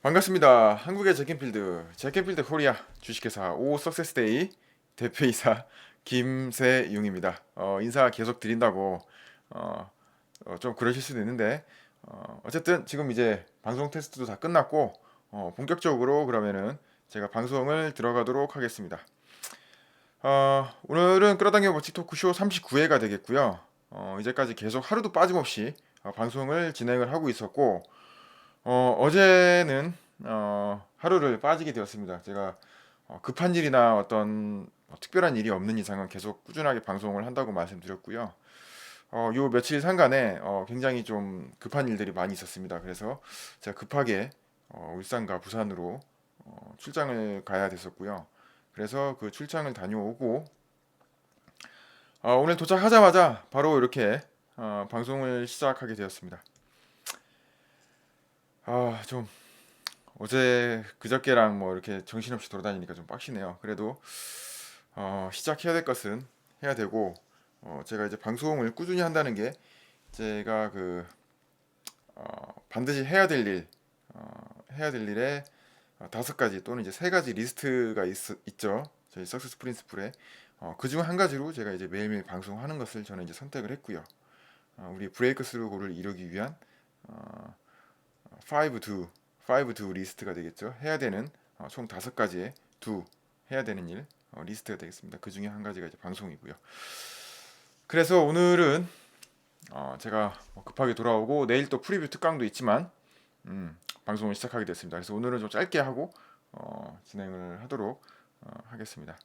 반갑습니다. 한국의 제켄필드 코리아 주식회사 오 석세스데이 대표이사 김세용입니다. 인사 계속 드린다고 어, 좀 그러실 수도 있는데 어쨌든 지금 이제 방송 테스트도 다 끝났고 본격적으로 그러면은 제가 방송을 들어가도록 하겠습니다. 오늘은 끌어당겨 버틱 토크쇼 39회가 되겠고요. 이제까지 계속 하루도 빠짐없이 방송을 진행을 하고 있었고 어제는 하루를 빠지게 되었습니다. 제가 급한 일이나 어떤 특별한 일이 없는 이상은 계속 꾸준하게 방송을 한다고 말씀드렸고요. 요 며칠 상간에 굉장히 좀 급한 일들이 많이 있었습니다. 그래서 제가 급하게 울산과 부산으로 출장을 가야 됐었고요. 그래서 그 출장을 다녀오고 오늘 도착하자마자 바로 이렇게 방송을 시작하게 되었습니다. 좀 어제 그저께랑 뭐 이렇게 정신없이 돌아다니니까 좀 빡시네요. 그래도 시작해야 될 것은 해야 되고 제가 이제 방송을 꾸준히 한다는 게 제가 그 반드시 해야 될 일에 다섯 가지 또는 이제 세 가지 리스트가 있죠. 저희 석세스 프린스플에 그중 한 가지로 제가 이제 매일매일 방송하는 것을 저는 이제 선택을 했고요. 우리 브레이크 스루 골을 이루기 위한 어, 5 do 5 do 리스트가 되겠죠. 해야 되는 총 다섯 가지의 do 해야 되는 일 리스트가 되겠습니다. 그 중에 한 가지가 이제 방송이고요. 그래서 오늘은 제가 급하게 돌아오고 내일 또 프리뷰 특강도 있지만 방송을 시작하게 됐습니다. 그래서 오늘은 좀 짧게 하고 진행을 하도록 하겠습니다.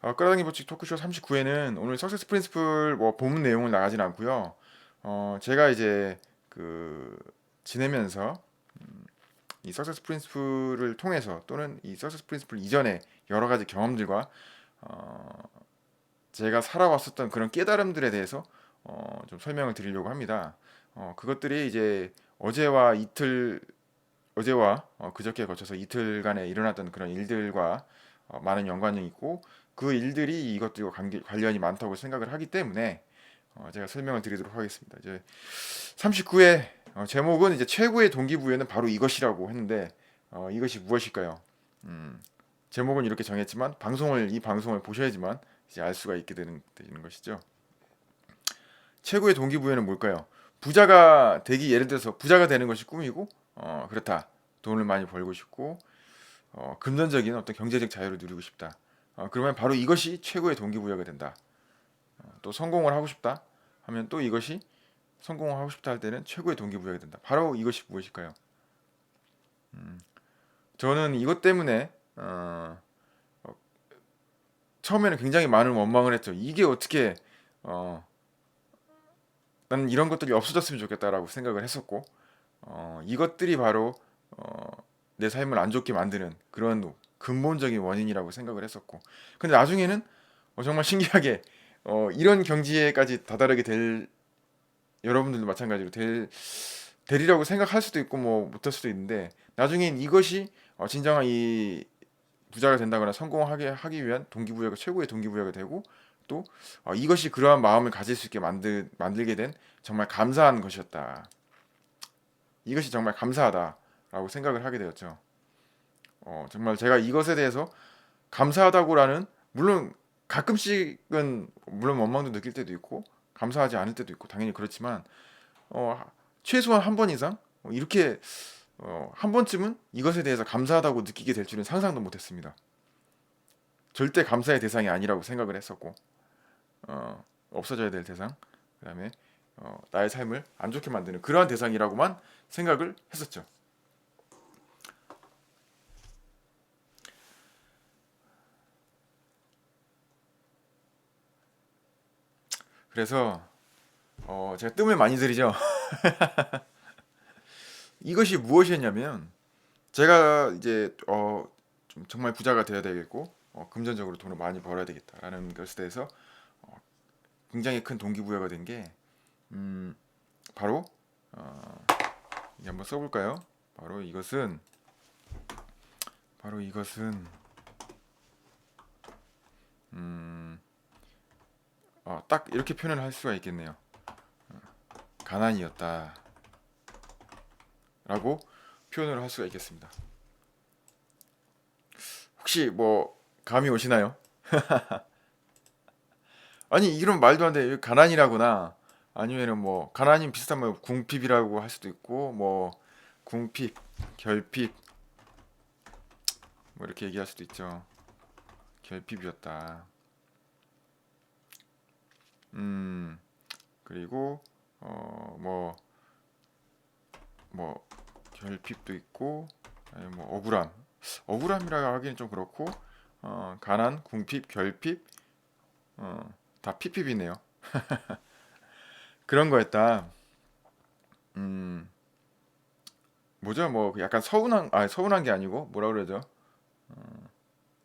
끌어당기 법칙 토크쇼 39회는 오늘 석세스 프린스플 뭐 본문 내용을 나가진 않고요. 제가 이제 그 지내면서 이 석세스 프린스플을 통해서 또는 이 석세스 프린스플 이전에 여러 가지 경험들과 어, 제가 살아왔었던 그런 깨달음들에 대해서 좀 설명을 드리려고 합니다. 그것들이 이제 어제와 이틀 어제와 그저께 거쳐서 이틀간에 일어났던 그런 일들과 많은 연관이 있고 그 일들이 이것들과 관련이 많다고 생각을 하기 때문에 제가 설명을 드리도록 하겠습니다. 이제 39회 제목은 이제 최고의 동기부여는 바로 이것이라고 했는데 이것이 무엇일까요? 음, 제목은 이렇게 정했지만 이 방송을 보셔야지만 이제 알 수가 있게 되는 것이죠. 최고의 동기부여는 뭘까요? 부자가 되기 예를 들어서 부자가 되는 것이 꿈이고 그렇다. 돈을 많이 벌고 싶고 금전적인 어떤 경제적 자유를 누리고 싶다. 그러면 바로 이것이 최고의 동기부여가 된다. 또 성공을 하고 싶다 하면 또 이것이 성공을 하고 싶다 할 때는 최고의 동기부여가 된다. 바로 이것이 무엇일까요? 저는 이것 때문에 처음에는 굉장히 많은 원망을 했죠. 이게 어떻게 어, 나는 이런 것들이 없어졌으면 좋겠다라고 생각을 했었고 이것들이 바로 어, 내 삶을 안 좋게 만드는 그런 근본적인 원인이라고 생각을 했었고 근데 나중에는 정말 신기하게 이런 경지에까지 다다르게 될 여러분들도 마찬가지로 되리라고 생각할 수도 있고 뭐 못할 수도 있는데 나중엔 이것이 진정한 이 부자가 된다거나 성공하게 하기 위한 동기부여가 최고의 동기부여가 되고 또 이것이 그러한 마음을 가질 수 있게 만들게 된 정말 감사한 것이었다. 이것이 정말 감사하다라고 생각을 하게 되었죠. 정말 제가 이것에 대해서 감사하다고라는 물론 가끔씩은 물론 원망도 느낄 때도 있고 감사하지 않을 때도 있고 당연히 그렇지만 어, 최소한 한 번 이상 이렇게 한 번쯤은 이것에 대해서 감사하다고 느끼게 될 줄은 상상도 못했습니다. 절대 감사의 대상이 아니라고 생각을 했었고 없어져야 될 대상 그다음에 나의 삶을 안 좋게 만드는 그러한 대상이라고만 생각을 했었죠. 그래서 제가 뜸을 많이 들이죠. 이것이 무엇이었냐면 제가 이제 좀 정말 부자가 되어야 되겠고 금전적으로 돈을 많이 벌어야 되겠다라는 것에 대해서 굉장히 큰 동기부여가 된 게 바로 어, 이게 한번 써볼까요? 바로 이것은 바로 이것은 음, 딱 이렇게 표현을 할 수가 있겠네요. 가난이었다라고 표현을 할 수가 있겠습니다. 혹시 뭐 감이 오시나요? 아니 이런 말도 안 돼. 가난이라거나 아니면은 뭐 가난이 비슷하면 궁핍이라고 할 수도 있고 뭐 궁핍, 결핍 뭐 이렇게 얘기할 수도 있죠. 결핍이었다. 음 그리고 뭐 뭐 결핍도 있고 아니 뭐 억울함이라고 하기는 좀 그렇고 가난, 궁핍, 결핍 다 피핍이네요. 그런 거였다. 음 뭐죠? 뭐 약간 서운한 게 아니고 뭐라 그러죠?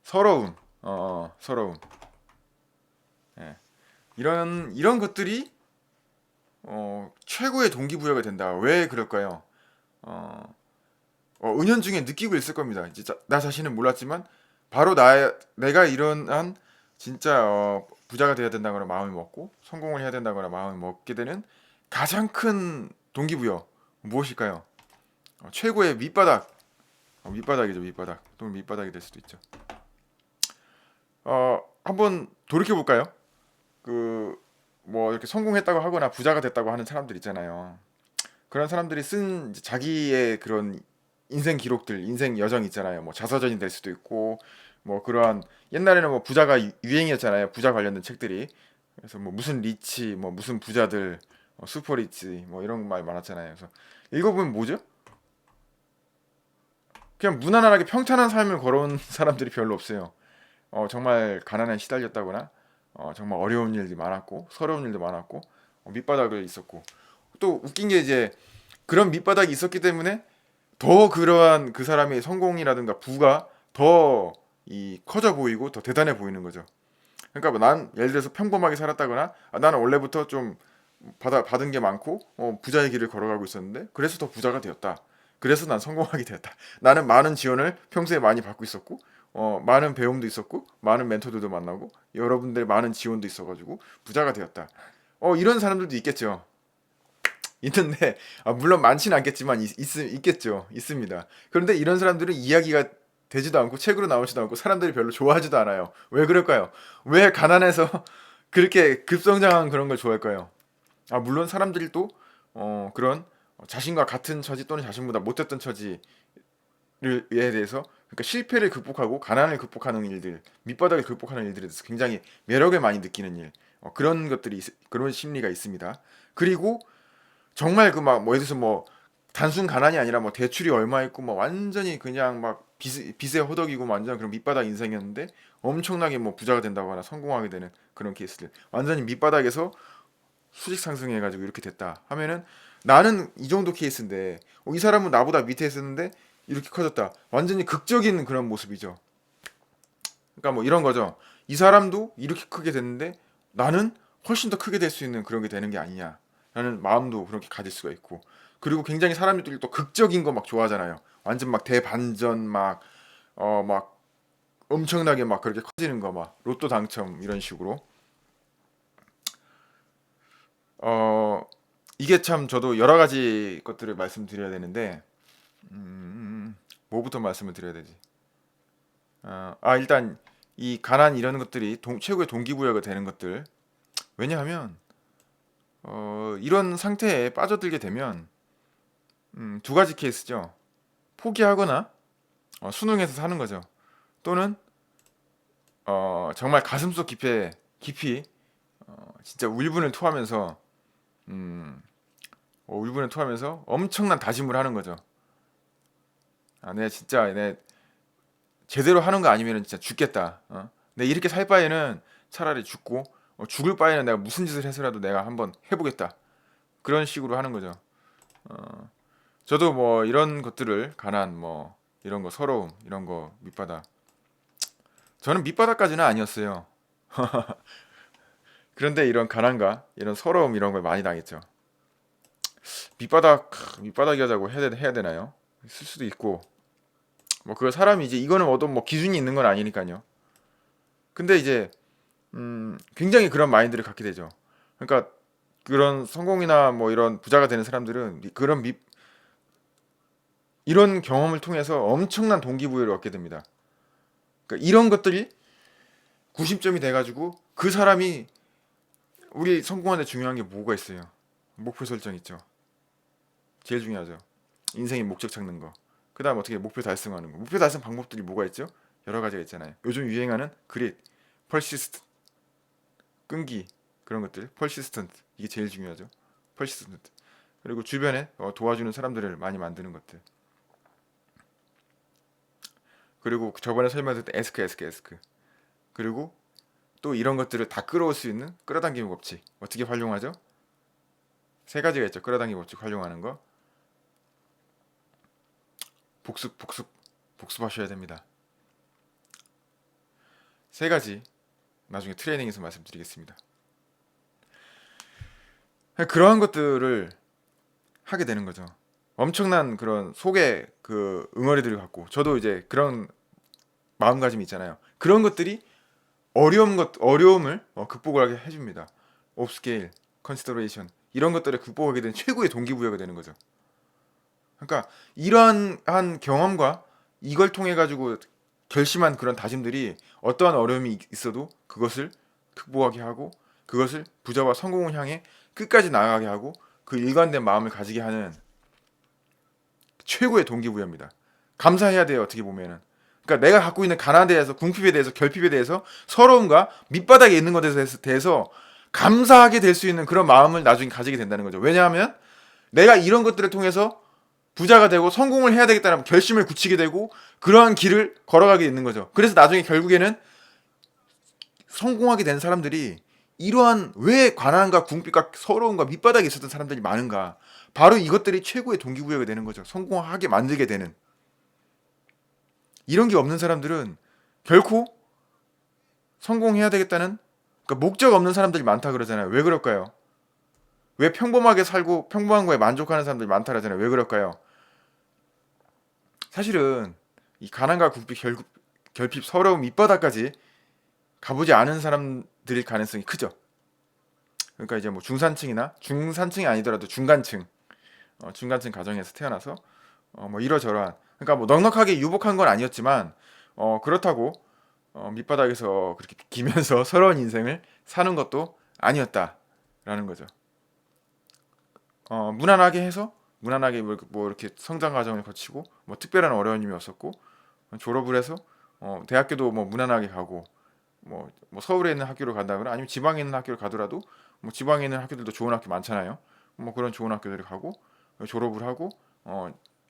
서러움. 서러움. 예. 이런 것들이 최고의 동기부여가 된다. 왜 그럴까요? 어, 은연중에 느끼고 있을 겁니다. 이제 나 자신은 몰랐지만 바로 내가 이런 진짜 부자가 돼야 된다거나 마음을 먹고 성공을 해야 된다거나 마음을 먹게 되는 가장 큰 동기부여 무엇일까요? 최고의 밑바닥. 밑바닥이죠, 밑바닥. 또는 밑바닥이 될 수도 있죠. 한번 돌이켜 볼까요? 그 뭐 이렇게 성공했다고 하거나 부자가 됐다고 하는 사람들 있잖아요. 그런 사람들이 쓴 이제 자기의 그런 인생 기록들, 인생 여정 있잖아요. 뭐 자서전이 될 수도 있고 뭐 그러한 옛날에는 뭐 부자가 유행이었잖아요. 부자 관련된 책들이. 그래서 뭐 무슨 리치, 뭐 무슨 부자들, 슈퍼 리치 뭐 이런 말 많았잖아요. 그래서 읽어보면 뭐죠? 그냥 무난하게 평탄한 삶을 걸어온 사람들이 별로 없어요. 정말 가난에 시달렸다거나 정말 어려운 일이 많았고 서러운 일도 많았고 밑바닥을 있었고 또 웃긴 게 이제 그런 밑바닥이 있었기 때문에 더 그러한 그 사람의 성공이라든가 부가 더 이 커져 보이고 더 대단해 보이는 거죠. 그러니까 뭐 난 예를 들어서 평범하게 살았다거나 나는 원래부터 좀 받은 게 많고 부자의 길을 걸어가고 있었는데 그래서 더 부자가 되었다. 그래서 난 성공하게 되었다. 나는 많은 지원을 평소에 많이 받고 있었고 많은 배움도 있었고 많은 멘토들도 만나고 여러분들 많은 지원도 있어가지고 부자가 되었다. 이런 사람들도 있겠죠. 있는데 물론 많지는 않겠지만 있겠죠. 있습니다. 그런데 이런 사람들은 이야기가 되지도 않고 책으로 나오지도 않고 사람들이 별로 좋아하지도 않아요. 왜 그럴까요? 왜 가난해서 그렇게 급성장한 그런 걸 좋아할까요? 물론 사람들이 또 그런 자신과 같은 처지 또는 자신보다 못했던 처지에 대해서 그러니까 실패를 극복하고 가난을 극복하는 일들, 밑바닥을 극복하는 일들에 대해서 굉장히 매력을 많이 느끼는 일, 그런 것들이 그런 심리가 있습니다. 그리고 정말 그 막 뭐 예를 들어서 뭐 단순 가난이 아니라 뭐 대출이 얼마 있고 뭐 완전히 그냥 막 빚에 허덕이고 완전 그런 밑바닥 인생이었는데 엄청나게 뭐 부자가 된다거나 성공하게 되는 그런 케이스들 완전히 밑바닥에서 수직 상승해가지고 이렇게 됐다 하면은 나는 이 정도 케이스인데 이 사람은 나보다 밑에 있었는데 이렇게 커졌다 완전히 극적인 그런 모습이죠. 그러니까 뭐 이런 거죠. 이 사람도 이렇게 크게 됐는데 나는 훨씬 더 크게 될 수 있는 그런 게 되는 게 아니냐라는 마음도 그렇게 가질 수가 있고 그리고 굉장히 사람들이 또 극적인 거 막 좋아하잖아요. 완전 막 대반전 막 엄청나게 막 그렇게 커지는 거 막 로또 당첨 이런 식으로 어 이게 참 저도 여러 가지 것들을 말씀드려야 되는데 뭐부터 말씀을 드려야 되지? 일단 이 가난 이런 것들이 최고의 동기부여가 되는 것들 왜냐하면 이런 상태에 빠져들게 되면 두 가지 케이스죠. 포기하거나 수능에서 사는 거죠. 또는 정말 가슴속 깊이 진짜 음, 울분을 토하면서 엄청난 다짐을 하는 거죠. 내 진짜 내 제대로 하는 거 아니면 진짜 죽겠다. 내 이렇게 살 바에는 차라리 죽고 죽을 바에는 내가 무슨 짓을 해서라도 내가 한번 해보겠다. 그런 식으로 하는 거죠. 저도 뭐 이런 것들을 가난 뭐 이런 거 서러움 이런 거 밑바닥 저는 밑바닥까지는 아니었어요. 그런데 이런 가난과 이런 서러움 이런 걸 많이 당했죠. 밑바닥이자고 해야 되나요? 쓸 수도 있고 뭐 그 사람이 이제 이거는 어떤 뭐 기준이 있는 건 아니니까요. 근데 이제 굉장히 그런 마인드를 갖게 되죠. 그러니까 그런 성공이나 뭐 이런 부자가 되는 사람들은 그런 이런 경험을 통해서 엄청난 동기부여를 얻게 됩니다. 그러니까 이런 것들이 구심점이 돼가지고 그 사람이 우리 성공하는데 중요한 게 뭐가 있어요? 목표 설정 있죠. 제일 중요하죠. 인생의 목적 찾는 거. 그다음 어떻게 목표 달성하는 거. 목표 달성 방법들이 뭐가 있죠? 여러 가지가 있잖아요. 요즘 유행하는 그릿, 펄시스트, 끈기 그런 것들, 펄시스턴트 이게 제일 중요하죠. 펄시스턴트. 그리고 주변에 도와주는 사람들을 많이 만드는 것들. 그리고 저번에 설명드렸던 에스크. 그리고 또 이런 것들을 다 끌어올 수 있는 끌어당김 법칙. 어떻게 활용하죠? 세 가지가 있죠. 끌어당김 법칙 활용하는 거. 복습하셔야 됩니다. 세 가지 나중에 트레이닝에서 말씀드리겠습니다. 그러한 것들을 하게 되는 거죠. 엄청난 그런 속에 그 응어리들을 갖고 저도 이제 그런 마음가짐이 있잖아요. 그런 것들이 어려움을 극복을 하게 해줍니다. 옵스케일, 컨시더레이션 이런 것들을 극복하게 된 최고의 동기부여가 되는 거죠. 그러니까 이러한 경험과 이걸 통해 가지고 결심한 그런 다짐들이 어떠한 어려움이 있어도 그것을 극복하게 하고 그것을 부자와 성공을 향해 끝까지 나아가게 하고 그 일관된 마음을 가지게 하는 최고의 동기부여입니다. 감사해야 돼요. 어떻게 보면은. 그러니까 내가 갖고 있는 가난에 대해서 궁핍에 대해서 결핍에 대해서 서러움과 밑바닥에 있는 것에 대해서 감사하게 될 수 있는 그런 마음을 나중에 가지게 된다는 거죠. 왜냐하면 내가 이런 것들을 통해서 부자가 되고 성공을 해야 되겠다는 결심을 굳히게 되고 그러한 길을 걸어가게 되는 거죠. 그래서 나중에 결국에는 성공하게 된 사람들이 이러한 왜 가난과 궁핍과 서러움과 밑바닥에 있었던 사람들이 많은가? 바로 이것들이 최고의 동기부여가 되는 거죠. 성공하게 만들게 되는. 이런 게 없는 사람들은 결코 성공해야 되겠다는 그러니까 목적 없는 사람들이 많다 그러잖아요. 왜 그럴까요? 왜 평범하게 살고 평범한 거에 만족하는 사람들이 많다 그러잖아요. 왜 그럴까요? 사실은 이 가난과 궁핍, 결핍, 서러움, 밑바닥까지 가보지 않은 사람들일 가능성이 크죠. 그러니까 이제 뭐 중산층이 아니더라도 중간층 가정에서 태어나서 뭐 이러저러한 그러니까 뭐 넉넉하게 유복한 건 아니었지만 그렇다고 밑바닥에서 그렇게 기면서 서러운 인생을 사는 것도 아니었다라는 거죠. 무난하게 해서 무난하게 뭐 이렇게 성장 과정을 거치고 뭐 특별한 어려움이 없었고 졸업을 해서 대학교도 뭐 무난하게 가고 뭐 서울에 있는 학교를 간다거나 아니면 지방에 있는 학교를 가더라도 뭐 지방에 있는 학교들도 좋은 학교 많잖아요. 뭐 그런 좋은 학교들을 가고 졸업을 하고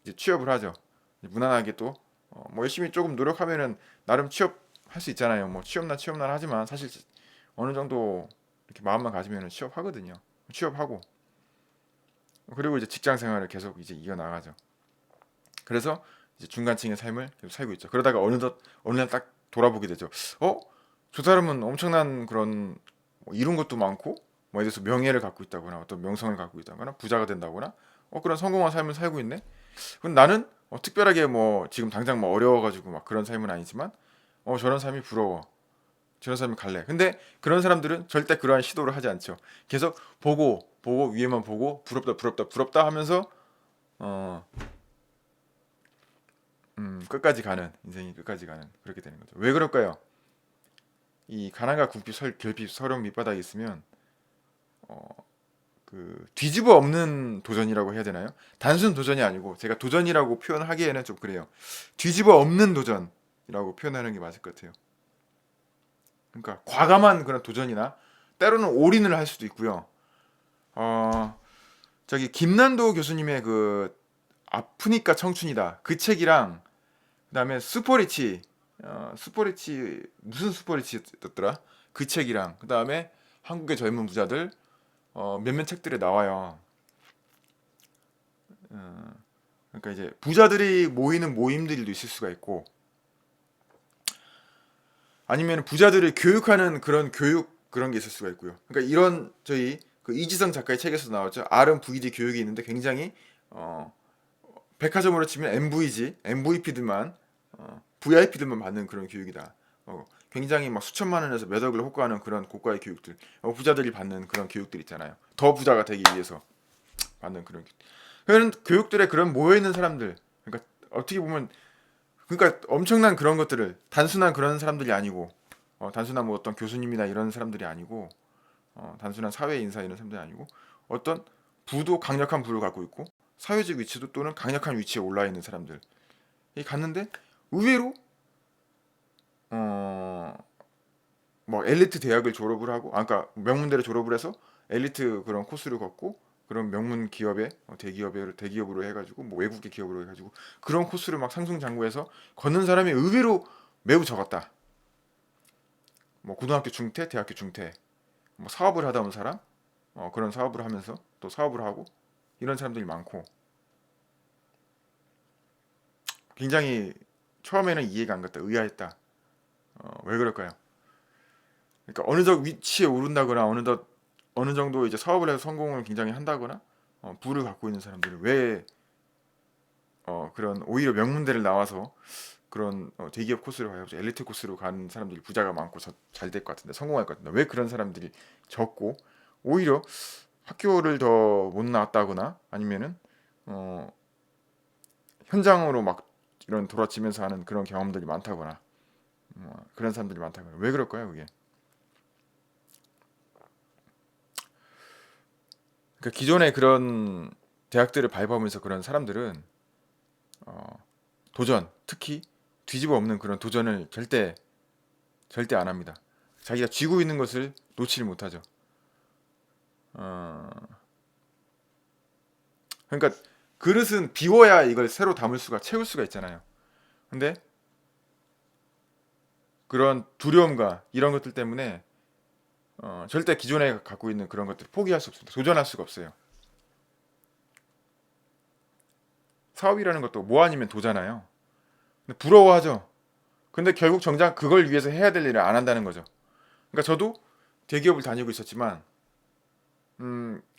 이제 취업을 하죠. 무난하게 또 뭐 열심히 조금 노력하면은 나름 취업할 수 있잖아요. 뭐 취업난 하지만 사실 어느 정도 이렇게 마음만 가지면은 취업하거든요. 취업하고 그리고 이제 직장 생활을 계속 이제 이어 나가죠. 그래서 이제 중간층의 삶을 계속 살고 있죠. 그러다가 어느덧 어느 날 딱 돌아보게 되죠. 어? 저 사람은 엄청난 그런 뭐 이룬 것도 많고 뭐 예를 들어서 명예를 갖고 있다거나 어떤 명성을 갖고 있다거나 부자가 된다거나 그런 성공한 삶을 살고 있네. 그럼 나는 특별하게 뭐 지금 당장 뭐 어려워가지고 막 그런 삶은 아니지만 저런 삶이 부러워. 저런 삶을 갈래. 근데 그런 사람들은 절대 그러한 시도를 하지 않죠. 계속 보고 위에만 보고 부럽다 하면서 어, 끝까지 가는 인생이 끝까지 가는 그렇게 되는 거죠. 왜 그럴까요? 이 가난과 궁핍, 결핍, 서러움 밑바닥에 있으면 어, 그 뒤집어 엎는 도전이라고 해야 되나요? 단순 도전이 아니고 제가 도전이라고 표현하기에는 좀 그래요. 뒤집어 엎는 도전이라고 표현하는 게 맞을 것 같아요. 그러니까 과감한 그런 도전이나 때로는 올인을 할 수도 있고요. 어, 저기 김난도 교수님의 그 아프니까 청춘이다 그 책이랑 그다음에 슈퍼리치 무슨 슈퍼리치였더라 그 책이랑 그다음에 한국의 젊은 부자들 몇몇 책들에 나와요. 어, 그러니까 이제 부자들이 모이는 모임들도 있을 수가 있고 아니면 부자들을 교육하는 그런 교육 그런 게 있을 수가 있고요. 그러니까 이런 저희 그 이지성 작가의 책에서 나왔죠. RMVG 교육이 있는데 굉장히 어, 백화점으로 치면 MVG, MVP들만 VIP들만 받는 그런 교육이다. 굉장히 막 수천만 원에서 몇 억을 호가하는 그런 고가의 교육들, 부자들이 받는 그런 교육들 있잖아요. 더 부자가 되기 위해서 받는 그런 교육들의 그런 모여 있는 사람들, 그러니까 어떻게 보면 그러니까 엄청난 그런 것들을 단순한 그런 사람들이 아니고 단순한 뭐 어떤 교수님이나 이런 사람들이 아니고 단순한 사회 인사 이런 사람들이 아니고 어떤 부도 강력한 부를 갖고 있고 사회적 위치도 또는 강력한 위치에 올라 있는 사람들이 갔는데 의외로 어 뭐 엘리트 대학을 졸업을 하고 그러니까 명문대를 졸업을 해서 엘리트 그런 코스를 걷고 그런 명문 기업에 대기업에 대기업으로 해가지고 뭐 외국계 기업으로 해가지고 그런 코스를 막 상승장구해서 걷는 사람이 의외로 매우 적었다. 뭐 고등학교 중퇴, 대학교 중퇴, 뭐 사업을 하다 온 사람, 그런 사업을 하면서 또 사업을 하고 이런 사람들이 많고 굉장히 처음에는 이해가 안 갔다, 의아했다. 왜 그럴까요? 그러니까 어느 정도 위치에 오른다거나 어느 정도 이제 사업을 해서 성공을 굉장히 한다거나 부를 갖고 있는 사람들이 왜 그런 오히려 명문대를 나와서 그런 대기업 코스로 가요. 엘리트 코스로 간 사람들이 부자가 많고 잘 될 것 같은데 성공할 것 같은데 왜 그런 사람들이 적고 오히려 학교를 더 못 나왔다거나 아니면은 어, 현장으로 막 이런 돌아치면서 하는 그런 경험들이 많다거나 그런 사람들이 많다거나 왜 그럴까요 그게? 그러니까 기존의 그런 대학들을 밟아오면서 그런 사람들은 도전 특히 뒤집어 엎는 그런 도전을 절대 안 합니다. 자기가 쥐고 있는 것을 놓치지 못하죠. 어, 그러니까 그릇은 비워야 이걸 새로 담을 수가 채울 수가 있잖아요. 근데 그런 두려움과 이런 것들 때문에 절대 기존에 갖고 있는 그런 것들 포기할 수 없습니다. 도전할 수가 없어요. 사업이라는 것도 뭐 아니면 도잖아요. 근데 부러워하죠. 근데 결국 정작 그걸 위해서 해야 될 일을 안 한다는 거죠. 그러니까 저도 대기업을 다니고 있었지만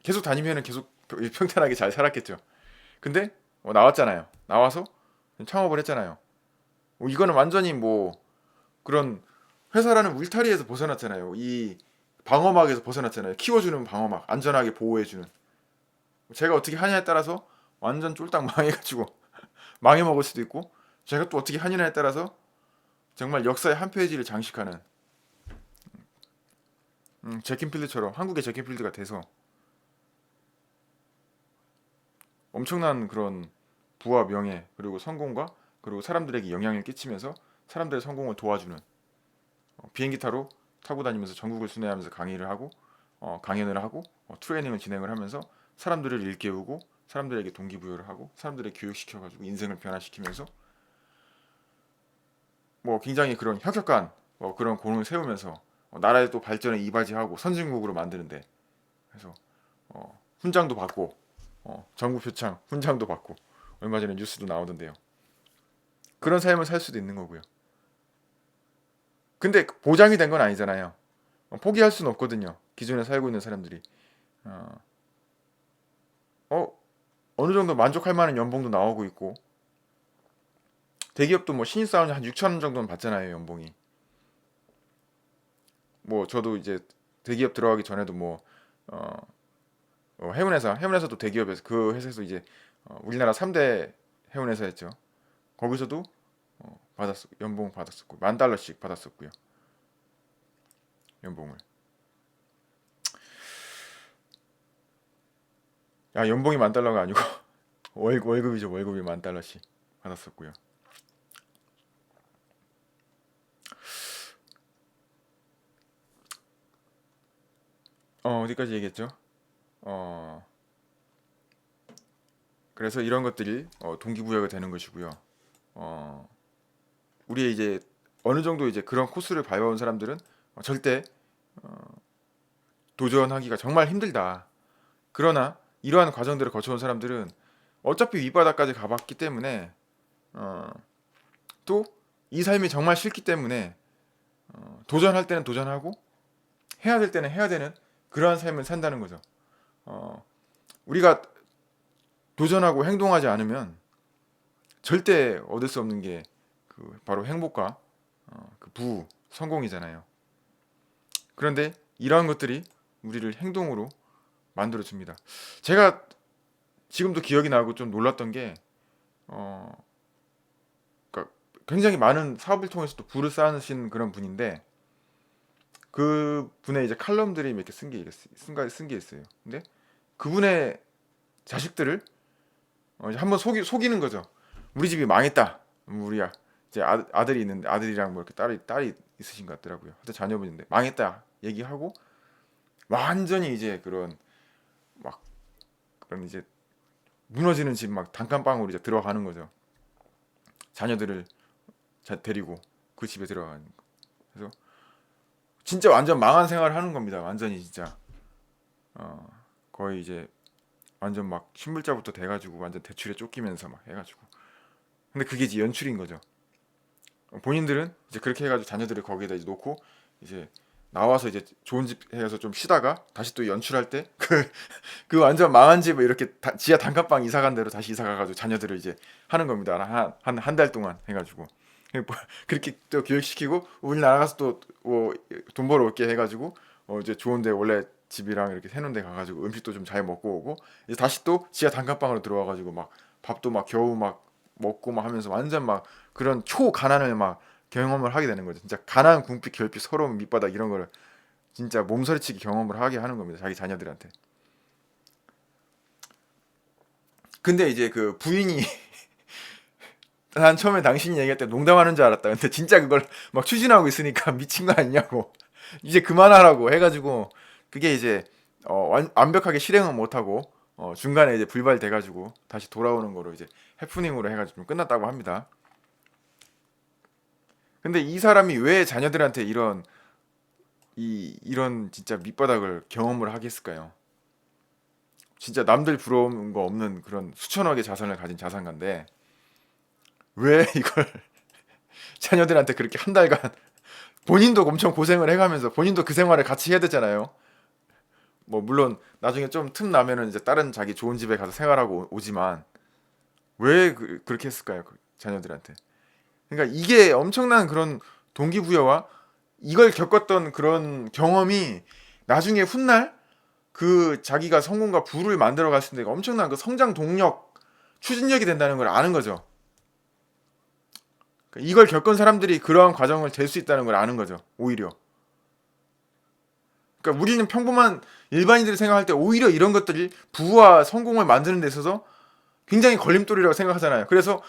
계속 다니면은 계속 평탄하게 잘 살았겠죠. 근데 나왔잖아요. 나와서 창업을 했잖아요. 이거는 완전히 뭐 그런 회사라는 울타리에서 벗어났잖아요. 이 방어막에서 벗어났잖아요. 키워주는 방어막, 안전하게 보호해주는. 제가 어떻게 하냐에 따라서 완전 쫄딱 망해가지고 망해먹을 수도 있고, 제가 또 어떻게 하느냐에 따라서 정말 역사의 한 페이지를 장식하는 제킨필드처럼 한국의 제킨필드가 돼서 엄청난 그런 부와 명예 그리고 성공과 그리고 사람들에게 영향을 끼치면서 사람들의 성공을 도와주는 비행기 타고 다니면서 전국을 순회하면서 강의를 하고 강연을 하고 트레이닝을 진행을 하면서 사람들을 일깨우고 사람들에게 동기부여를 하고 사람들을 교육시켜가지고 인생을 변화시키면서 뭐 굉장히 그런 혁혁한 그런 공을 세우면서 나라의 또 발전에 이바지하고 선진국으로 만드는데 그래서 훈장도 받고 전국 표창 훈장도 받고 얼마 전에 뉴스도 나오던데요. 그런 삶을 살 수도 있는 거고요. 근데 보장이 된 건 아니잖아요. 포기할 수는 없거든요. 기존에 살고 있는 사람들이 어, 어, 어느 정도 만족할 만한 연봉도 나오고 있고 대기업도 뭐 신입사원이 한 6천 원 정도는 받잖아요 연봉이. 뭐 저도 이제 대기업 들어가기 전에도 뭐 어, 해운회사도 대기업에서 그 회사에서 이제 우리나라 3대 해운회사였죠. 거기서도 연봉 받았었고 10,000달러씩 받았었고요 연봉을. 야 연봉이 10,000달러가 아니고 월급이죠. 월급이 10,000달러씩 받았었고요. 어디까지 얘기했죠? 어 그래서 이런 것들이 동기부여가 되는 것이고요. 어 우리 이제 어느 정도 이제 그런 코스를 밟아온 사람들은 절대 도전하기가 정말 힘들다. 그러나 이러한 과정들을 거쳐온 사람들은 어차피 윗바닥까지 가봤기 때문에 어, 또 이 삶이 정말 싫기 때문에 도전할 때는 도전하고 해야 될 때는 해야 되는 그러한 삶을 산다는 거죠. 어, 우리가 도전하고 행동하지 않으면 절대 얻을 수 없는 게 그 바로 행복과 그 성공이잖아요. 그런데 이러한 것들이 우리를 행동으로 만들어 줍니다. 제가 지금도 기억이 나고 좀 놀랐던 게 어, 그러니까 굉장히 많은 사업을 통해서 또 부를 쌓으신 그런 분인데 그 분의 이제 칼럼들이 몇 개 쓴게 있어요. 근데 그분의 자식들을 이제 한번 속이는 거죠. 우리 집이 망했다. 우리야 이제 아들이 있는데 아들이랑 뭐 이렇게 딸이 있으신 것 같더라고요. 하여튼 자녀분인데 망했다 얘기하고 완전히 이제 그런 막 그런 이제 무너지는 집 막 단칸방으로 이제 들어가는 거죠. 자녀들을 데리고 그 집에 들어가는 거. 그래서 진짜 완전 망한 생활을 하는 겁니다. 완전히 진짜 어, 거의 이제 완전 막 신불자부터 돼가지고 완전 대출에 쫓기면서 막 해가지고. 근데 그게 이제 연출인 거죠. 본인들은 이제 그렇게 해가지고 자녀들을 거기에다 이제 놓고 이제 나와서 이제 좋은 집 해서 좀 쉬다가 다시 또 연출할 때 그 완전 망한 집을 이렇게 지하 단칸방 이사 간 대로 다시 이사 가가지고 자녀들을 이제 하는 겁니다. 한 달 동안 해가지고 그렇게 또 교육시키고 우리나라 가서 또 뭐 돈 벌어 올게 해가지고 이제 좋은데 원래 집이랑 이렇게 해놓은 데 가가지고 음식도 좀 잘 먹고 오고 이제 다시 또 지하 단칸방으로 들어와가지고 막 밥도 막 겨우 막 먹고 막 하면서 완전 막 그런 초가난을 막 경험을 하게 되는 거죠. 진짜 가난, 궁핍, 결핍, 서러움, 밑바닥 이런 거를 진짜 몸서리치기 경험을 하게 하는 겁니다. 자기 자녀들한테. 근데 이제 그 부인이 난 처음에 당신이 얘기할 때 농담하는 줄 알았다. 근데 진짜 그걸 막 추진하고 있으니까 미친 거 아니냐고. 이제 그만하라고 해가지고 그게 이제 완벽하게 실행은 못하고 중간에 이제 불발돼가지고 다시 돌아오는 거로 이제 해프닝으로 해가지고 좀 끝났다고 합니다. 근데 이 사람이 왜 자녀들한테 이런 진짜 밑바닥을 경험을 하게 했을까요? 진짜 남들 부러운 거 없는 그런 수천억의 자산을 가진 자산가인데 왜 이걸 자녀들한테 그렇게 한 달간 본인도 엄청 고생을 해가면서 본인도 그 생활을 같이 해야 되잖아요. 뭐 물론 나중에 좀 틈 나면은 이제 다른 자기 좋은 집에 가서 생활하고 오지만 왜 렇게 했을까요? 그 자녀들한테. 그러니까 이게 엄청난 그런 동기부여와 이걸 겪었던 그런 경험이 나중에 훗날 그 자기가 성공과 부를 만들어 갔을 때 엄청난 그 성장 동력, 추진력이 된다는 걸 아는 거죠. 그러니까 이걸 겪은 사람들이 그러한 과정을 될 수 있다는 걸 아는 거죠. 오히려. 그러니까 우리는 평범한 일반인들이 생각할 때 오히려 이런 것들이 부와 성공을 만드는 데 있어서 굉장히 걸림돌이라고 생각하잖아요. 그래서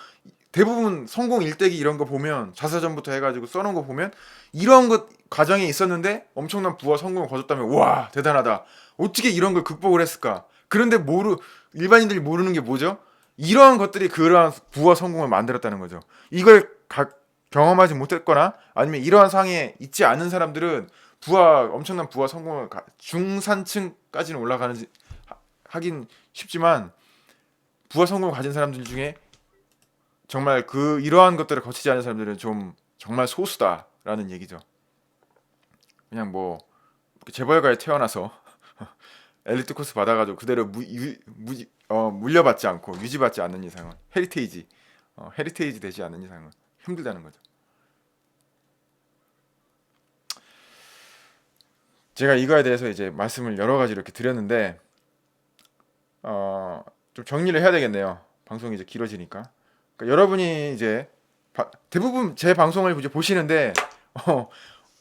대부분 성공 일대기 이런 거 보면 자서전부터 해가지고 써놓은 거 보면 이런 것 과정에 있었는데 엄청난 부와 성공을 거뒀다면 와 대단하다. 어떻게 이런 걸 극복을 했을까? 그런데 일반인들이 모르는 게 뭐죠? 이러한 것들이 그러한 부와 성공을 만들었다는 거죠. 이걸 경험하지 못했거나 아니면 이러한 상에 있지 않은 사람들은 엄청난 부와 성공을 중산층까지는 올라가는 하긴 쉽지만 부와 성공을 가진 사람들 중에 정말 이러한 것들을 거치지 않은 사람들은 좀 정말 소수다라는 얘기죠. 그냥 뭐 재벌가에 태어나서 엘리트 코스 받아가지고 그대로 물려받지 않고 유지받지 않는 이상은 헤리테이지 되지 않는 이상은 힘들다는 거죠. 제가 이거에 대해서 이제 말씀을 여러 가지 이렇게 드렸는데 좀 정리를 해야 되겠네요. 방송이 이제 길어지니까. 그러니까 여러분이 이제 대부분 제 방송을 이제 보시는데 어,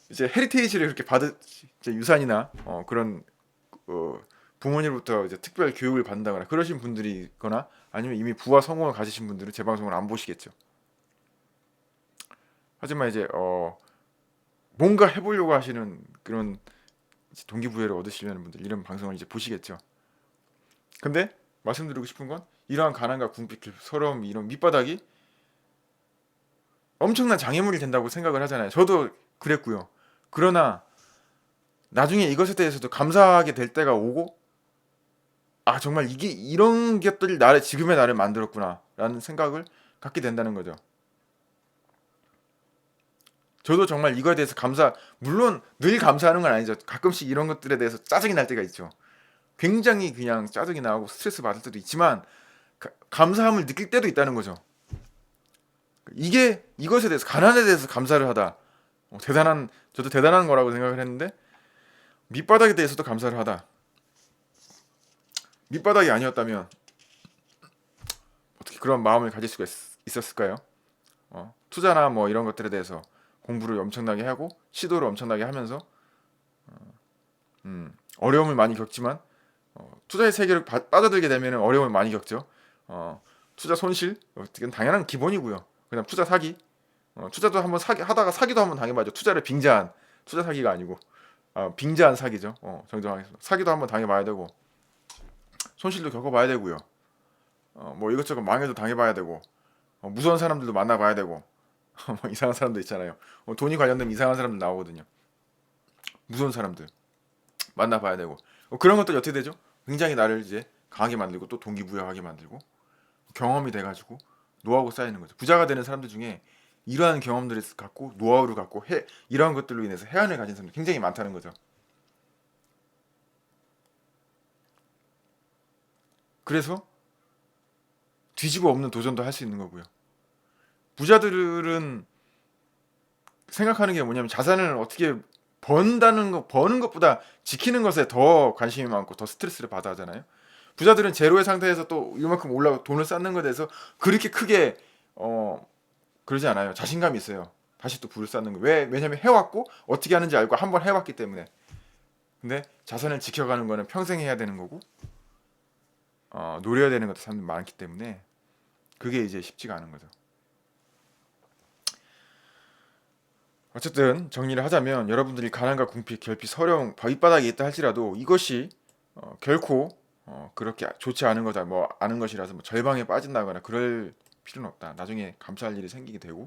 이제 헤리테이지를 이렇게 이제 유산이나 그런 어, 부모님부터 이제 특별 교육을 받는다거나 그러신 분들이거나 아니면 이미 부와 성공을 가지신 분들은 제 방송을 안 보시겠죠. 하지만 이제 뭔가 해보려고 하시는 그런 동기부여를 얻으시려는 분들 이런 방송을 이제 보시겠죠. 근데 말씀드리고 싶은 건 이러한 가난과 궁핍, 서러움 이런 밑바닥이 엄청난 장애물이 된다고 생각을 하잖아요. 저도 그랬고요. 그러나 나중에 이것에 대해서도 감사하게 될 때가 오고 정말 이게 이런 것들이 지금의 나를 만들었구나라는 생각을 갖게 된다는 거죠. 저도 정말 이거에 대해서 물론 늘 감사하는 건 아니죠. 가끔씩 이런 것들에 대해서 짜증이 날 때가 있죠. 굉장히 그냥 짜증이 나고 스트레스 받을 때도 있지만 감사함을 느낄 때도 있다는 거죠. 이것에 대해서 가난에 대해서 감사를 하다. 저도 대단한 거라고 생각을 했는데 밑바닥에 대해서도 감사를 하다. 밑바닥이 아니었다면 어떻게 그런 마음을 가질 수가 있었을까요? 투자나 뭐 이런 것들에 대해서 공부를 엄청나게 하고 시도를 엄청나게 하면서 어려움을 많이 겪지만 투자의 세계를 빠져들게 되면 어려움을 많이 겪죠. 투자 손실 이건 당연한 기본이고요. 그다음 투자 사기, 투자도 한번 하다가 사기도 한번 당해봐야죠. 투자를 빙자한 투자 사기가 아니고 빙자한 사기죠. 정정하겠습니다. 사기도 한번 당해봐야 되고 손실도 겪어봐야 되고요. 뭐 이것저것 망해도 당해봐야 되고 무서운 사람들도 만나봐야 되고 뭐 이상한 사람도 있잖아요. 돈이 관련된 이상한 사람들 나오거든요. 무서운 사람들 만나봐야 되고 그런 것들이 어떻게 되죠? 굉장히 나를 이제 강하게 만들고 또 동기부여하게 만들고 경험이 돼가지고 노하우가 쌓이는 거죠. 부자가 되는 사람들 중에 이러한 경험들을 갖고 노하우를 갖고 이러한 것들로 인해서 해안을 가진 사람들 굉장히 많다는 거죠. 그래서 뒤집어 엎는 도전도 할 수 있는 거고요. 부자들은 생각하는 게 뭐냐면 자산을 어떻게 버는 것보다 지키는 것에 더 관심이 많고 더 스트레스를 받아 하잖아요. 부자들은 제로의 상태에서 또 이만큼 올라 돈을 쌓는 것에 대해서 그렇게 크게 그러지 않아요. 자신감이 있어요. 다시 또 부를 쌓는 거. 왜냐면 해왔고 어떻게 하는지 알고 한번 해왔기 때문에. 근데 자산을 지켜가는 거는 평생 해야 되는 거고 노려야 되는 것도 사람들이 많기 때문에 그게 이제 쉽지가 않은 거죠. 어쨌든 정리를 하자면 여러분들이 가난과 궁핍, 결핍, 서러움, 밑바닥에 있다 할지라도 이것이 결코 그렇게 좋지 않은 거다, 뭐 아는 것이라서 뭐 절방에 빠진다거나 그럴 필요는 없다. 나중에 감사할 일이 생기게 되고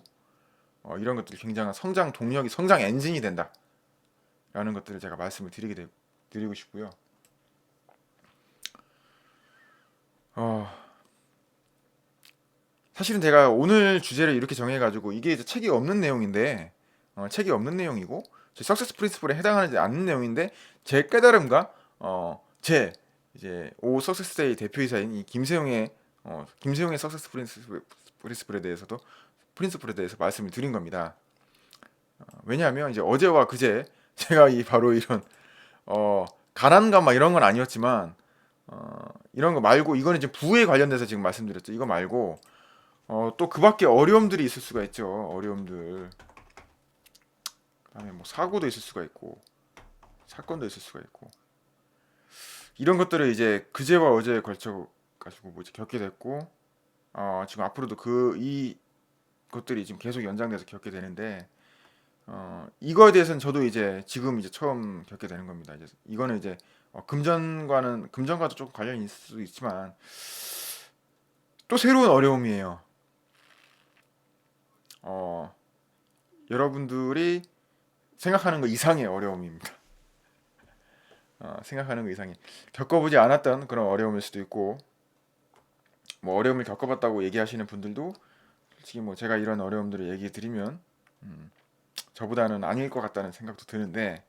이런 것들이 굉장한 성장 동력이, 성장 엔진이 된다라는 것들을 제가 말씀을 드리고 싶고요. 어, 사실은 제가 오늘 주제를 이렇게 정해가지고 이게 이제 책이 없는 내용인데 책이 없는 내용이고 제 석세스 프린시플에 해당하지 않는 내용인데 제 깨달음과 제 이제 오 석세스데이 대표이사인 이 김세용의 석세스 프린시플에 대해서도 프린시플에 대해서 말씀을 드린 겁니다. 왜냐하면 이제 어제와 그제 제가 이 바로 이런 가난과 막 이런 건 아니었지만 이런 거 말고 이거는 이제 부에 관련돼서 지금 말씀드렸죠. 이거 말고 또 그 밖에 어려움들이 있을 수가 있죠. 어려움들. 그다음에 뭐 사고도 있을 수가 있고 사건도 있을 수가 있고 이런 것들을 이제 그제와 어제에 걸쳐 가지고 뭐 이제 겪게 됐고 지금 앞으로도 이 것들이 지금 계속 연장돼서 겪게 되는데 이거에 대해서는 저도 이제 지금 이제 처음 겪게 되는 겁니다. 이제 이거는 이제 금전과도 조금 관련이 있을 수도 있지만 또 새로운 어려움이에요. 어, 여러분들이 생각하는 거 이상의 어려움입니다. 생각하는 거 이상해. 겪어보지 않았던 그런 어려움일 수도 있고, 뭐 어려움을 겪어봤다고 얘기하시는 분들도 솔직히 뭐 제가 이런 어려움들을 얘기 드리면 저보다는 아닐 것 같다는 생각도 드는데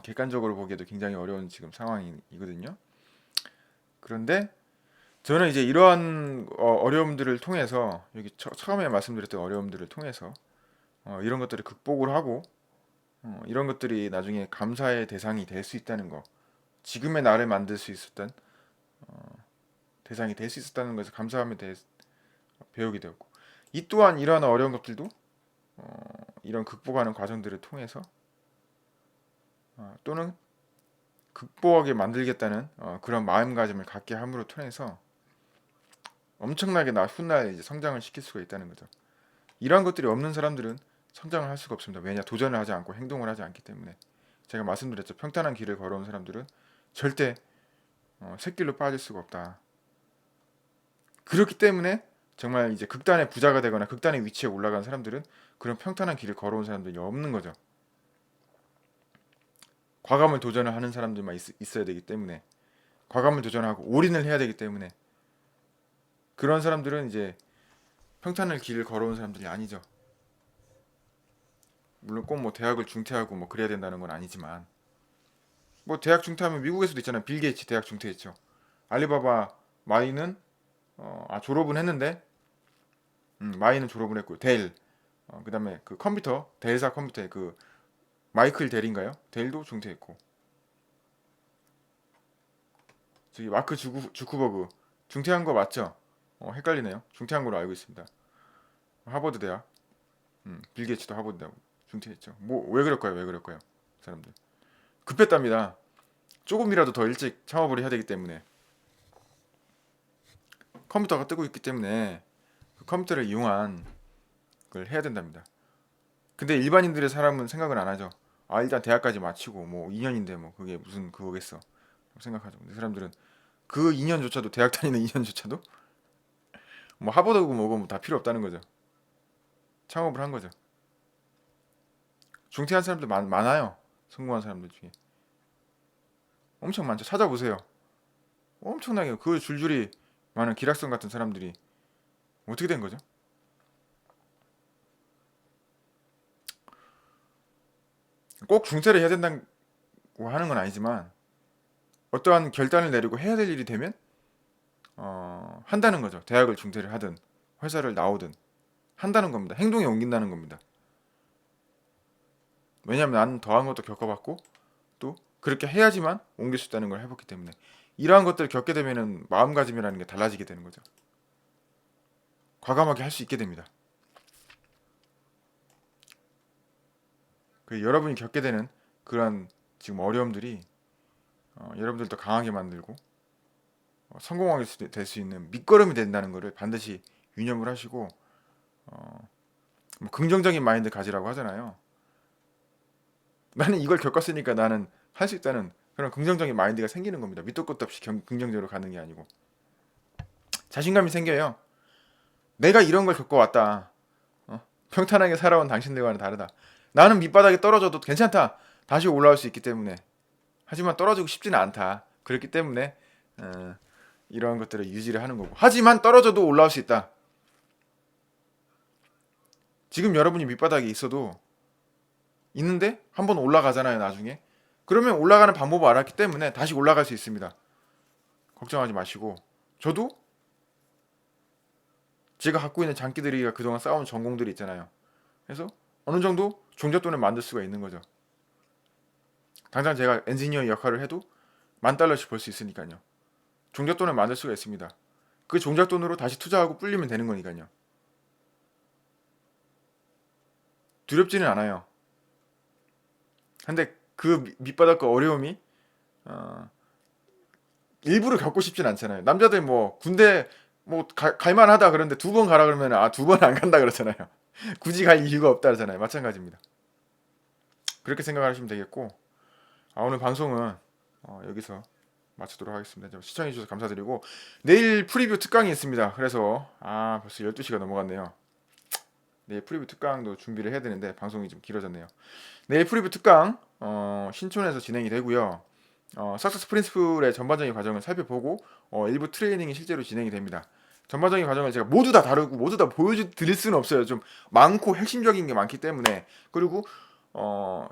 객관적으로 보기에도 굉장히 어려운 지금 상황이거든요. 그런데 저는 이제 이러한 어려움들을 통해서 여기 처음에 말씀드렸던 어려움들을 통해서 이런 것들을 극복을 하고 이런 것들이 나중에 감사의 대상이 될 수 있다는 거, 지금의 나를 만들 수 있었던 대상이 될 수 있었다는 것을 감사함에 대해 배우게 되었고, 이 또한 이러한 어려운 것들도 이런 극복하는 과정들을 통해서 또는 극복하게 만들겠다는 그런 마음가짐을 갖게 함으로 통해서 엄청나게 훗날 이제 성장을 시킬 수가 있다는 거죠. 이러한 것들이 없는 사람들은 성장을 할 수가 없습니다. 왜냐, 도전을 하지 않고 행동을 하지 않기 때문에. 제가 말씀드렸죠. 평탄한 길을 걸어온 사람들은 절대 샛길로 빠질 수가 없다. 그렇기 때문에 정말 이제 극단의 부자가 되거나 극단의 위치에 올라간 사람들은 그런 평탄한 길을 걸어온 사람들이 없는 거죠. 과감을 도전을 하는 사람들만 있어야 되기 때문에, 과감을 도전하고 올인을 해야 되기 때문에, 그런 사람들은 이제 평탄한 길을 걸어온 사람들이 아니죠. 물론 꼭 뭐 대학을 중퇴하고 뭐 그래야 된다는 건 아니지만, 뭐 대학 중퇴하면 미국에서도 있잖아요. 빌 게이츠 대학 중퇴했죠. 알리바바 마이는 졸업은 했는데 마이는 졸업을 했고 그다음에 그 컴퓨터 델사 컴퓨터의 그 마이클 델인가요? 델도 중퇴했고, 저기 마크 주크버그 중퇴한 거 맞죠? 헷갈리네요. 중퇴한 걸로 알고 있습니다. 하버드 대학. 빌 게이츠도 하버드 대학 중퇴했죠. 뭐 왜 그럴까요? 왜 그럴까요? 사람들 급했답니다. 조금이라도 더 일찍 창업을 해야 되기 때문에 컴퓨터가 뜨고 있기 때문에 그 컴퓨터를 이용한 걸 해야 된답니다. 근데 일반인들의 사람은 생각을 안 하죠. 아 일단 대학까지 마치고 뭐 2년인데 뭐 그게 무슨 그거겠어 생각하죠. 근데 사람들은 그 2년조차도 대학 다니는 2년조차도 뭐 하버드고 뭐고 뭐 다 필요 없다는 거죠. 창업을 한 거죠. 중퇴한 사람들 많아요. 성공한 사람들 중에 엄청 많죠. 찾아보세요. 엄청나게 그 줄줄이 많은 기락성 같은 사람들이 어떻게 된 거죠? 꼭 중퇴를 해야 된다고 하는 건 아니지만 어떠한 결단을 내리고 해야 될 일이 되면 한다는 거죠. 대학을 중퇴를 하든 회사를 나오든 한다는 겁니다. 행동에 옮긴다는 겁니다. 왜냐하면 나는 더한 것도 겪어봤고 또 그렇게 해야지만 옮길 수 있다는 걸 해봤기 때문에 이러한 것들을 겪게 되면은 마음가짐이라는 게 달라지게 되는 거죠. 과감하게 할 수 있게 됩니다. 그 여러분이 겪게 되는 그런 지금 어려움들이 여러분들도 강하게 만들고 성공하게 될 수 있는 밑거름이 된다는 것을 반드시 유념을 하시고 뭐 긍정적인 마인드 가지라고 하잖아요. 나는 이걸 겪었으니까 나는 할 수 있다는 그런 긍정적인 마인드가 생기는 겁니다. 밑도 끝도 없이 긍정적으로 가는 게 아니고 자신감이 생겨요. 내가 이런 걸 겪어왔다. 평탄하게 살아온 당신들과는 다르다. 나는 밑바닥에 떨어져도 괜찮다. 다시 올라올 수 있기 때문에. 하지만 떨어지고 싶지는 않다. 그렇기 때문에 이러한 것들을 유지를 하는 거고. 하지만 떨어져도 올라올 수 있다. 지금 여러분이 밑바닥에 있어도 있는데 한번 올라가잖아요, 나중에. 그러면 올라가는 방법을 알았기 때문에 다시 올라갈 수 있습니다. 걱정하지 마시고. 저도 제가 갖고 있는 장기들이 그동안 쌓아온 전공들이 있잖아요. 그래서 어느 정도 종잣돈을 만들 수가 있는 거죠. 당장 제가 엔지니어 역할을 해도 10,000달러씩 벌 수 있으니까요. 종잣돈을 만들 수가 있습니다. 그 종잣돈으로 다시 투자하고 불리면 되는 거니까요. 두렵지는 않아요. 근데 그 밑바닥과 어려움이 어, 일부러 겪고 싶진 않잖아요. 남자들 뭐 군대 뭐 갈만하다 그런데 2번 가라 그러면 아 2번 안 간다 그러잖아요. 굳이 갈 이유가 없다 그러잖아요. 마찬가지입니다. 그렇게 생각하시면 되겠고 오늘 방송은 여기서 마치도록 하겠습니다. 시청해주셔서 감사드리고 내일 프리뷰 특강이 있습니다. 그래서 벌써 12시가 넘어갔네요. 내일 프리뷰 특강도 준비를 해야 되는데 방송이 좀 길어졌네요. 내일 프리뷰 특강 신촌에서 진행이 되고요. 석세스 프린스플의 전반적인 과정을 살펴보고 일부 트레이닝이 실제로 진행이 됩니다. 전반적인 과정을 제가 모두 다 다루고 모두 다 보여드릴 수는 없어요. 좀 많고 핵심적인 게 많기 때문에 그리고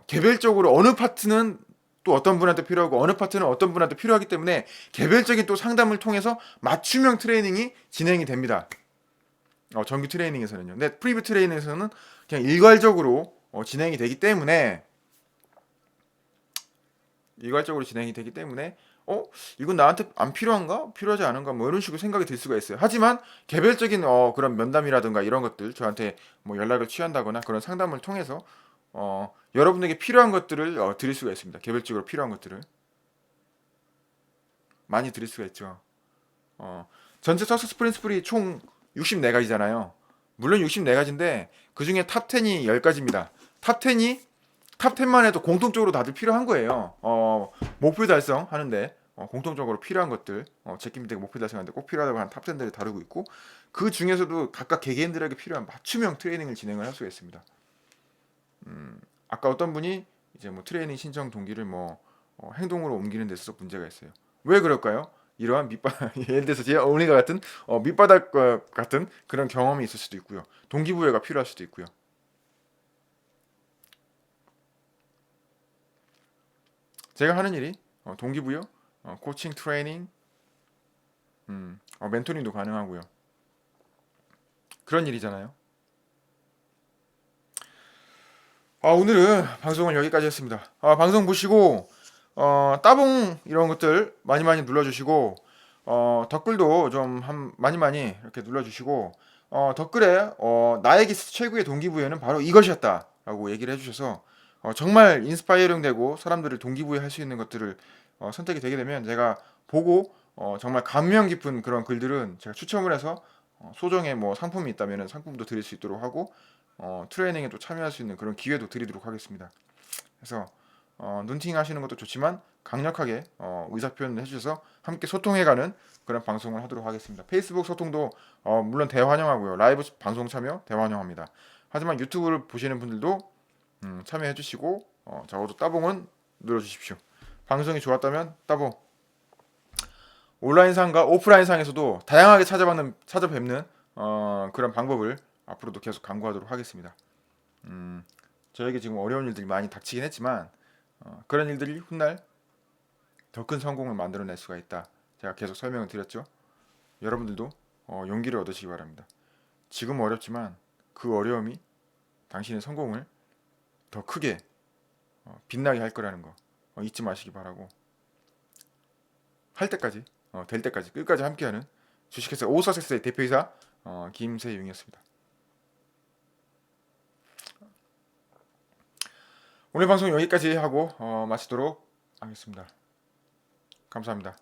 개별적으로 어느 파트는 또 어떤 분한테 필요하고 어느 파트는 어떤 분한테 필요하기 때문에 개별적인 또 상담을 통해서 맞춤형 트레이닝이 진행이 됩니다. 정규 트레이닝에서는요. 근데 프리뷰 트레이닝에서는 그냥 일괄적으로 진행이 되기 때문에 이건 나한테 안 필요한가? 필요하지 않은가? 뭐 이런 식으로 생각이 들 수가 있어요. 하지만 개별적인 그런 면담이라든가 이런 것들 저한테 뭐 연락을 취한다거나 그런 상담을 통해서 여러분에게 필요한 것들을 드릴 수가 있습니다. 개별적으로 필요한 것들을 많이 드릴 수가 있죠. 전체 석세스 프린스플이 총 64가지잖아요. 물론 64가지인데 그 중에 탑 10이 10가지입니다. 탑 10만 해도 공통적으로 다들 필요한 거예요. 목표 달성하는데 공통적으로 필요한 것들, 제끼미되게 목표 달성하는데 꼭 필요하다고 하는 탑 10들을 다루고 있고 그 중에서도 각각 개개인들에게 필요한 맞춤형 트레이닝을 진행을 할 수가 있습니다. 아까 어떤 분이 이제 뭐 트레이닝 신청 동기를 뭐 행동으로 옮기는 데 있어서 문제가 있어요. 왜 그럴까요? 이러한 밑바닥 예를 들어서 제가 오늘과 같은 밑바닥과 같은 그런 경험이 있을 수도 있고요. 동기부여가 필요할 수도 있고요. 제가 하는 일이 동기부여, 코칭, 트레이닝, 멘토링도 가능하고요. 그런 일이잖아요. 오늘은 방송을 여기까지 했습니다. 방송 보시고 따봉 이런 것들 많이 많이 눌러주시고 댓글도 좀 많이 많이 이렇게 눌러주시고 댓글에 나에게 최고의 동기부여는 바로 이것이었다라고 얘기를 해주셔서 정말 인스파이어링 되고 사람들을 동기부여 할 수 있는 것들을 선택이 되게 되면 제가 보고 정말 감명 깊은 그런 글들은 제가 추첨을 해서 소정의 뭐 상품이 있다면 상품도 드릴 수 있도록 하고 트레이닝에 또 참여할 수 있는 그런 기회도 드리도록 하겠습니다. 그래서 눈팅 하시는 것도 좋지만 강력하게 의사 표현을 해주셔서 함께 소통해가는 그런 방송을 하도록 하겠습니다. 페이스북 소통도 물론 대환영하고요. 라이브 방송 참여 대환영합니다. 하지만 유튜브를 보시는 분들도 참여해주시고 적어도 따봉은 눌러주십시오. 방송이 좋았다면 따봉. 온라인상과 오프라인상에서도 다양하게 찾아뵙는 그런 방법을 앞으로도 계속 강구하도록 하겠습니다. 저에게 지금 어려운 일들이 많이 닥치긴 했지만 그런 일들이 훗날 더 큰 성공을 만들어낼 수가 있다. 제가 계속 설명을 드렸죠. 여러분들도 용기를 얻으시기 바랍니다. 지금 어렵지만 그 어려움이 당신의 성공을 더 크게 빛나게 할 거라는 거 잊지 마시기 바라고 할 때까지 될 때까지 끝까지 함께하는 주식회사 오서섹스의 대표이사 김세용이었습니다. 오늘 방송 여기까지 하고 마치도록 하겠습니다. 감사합니다.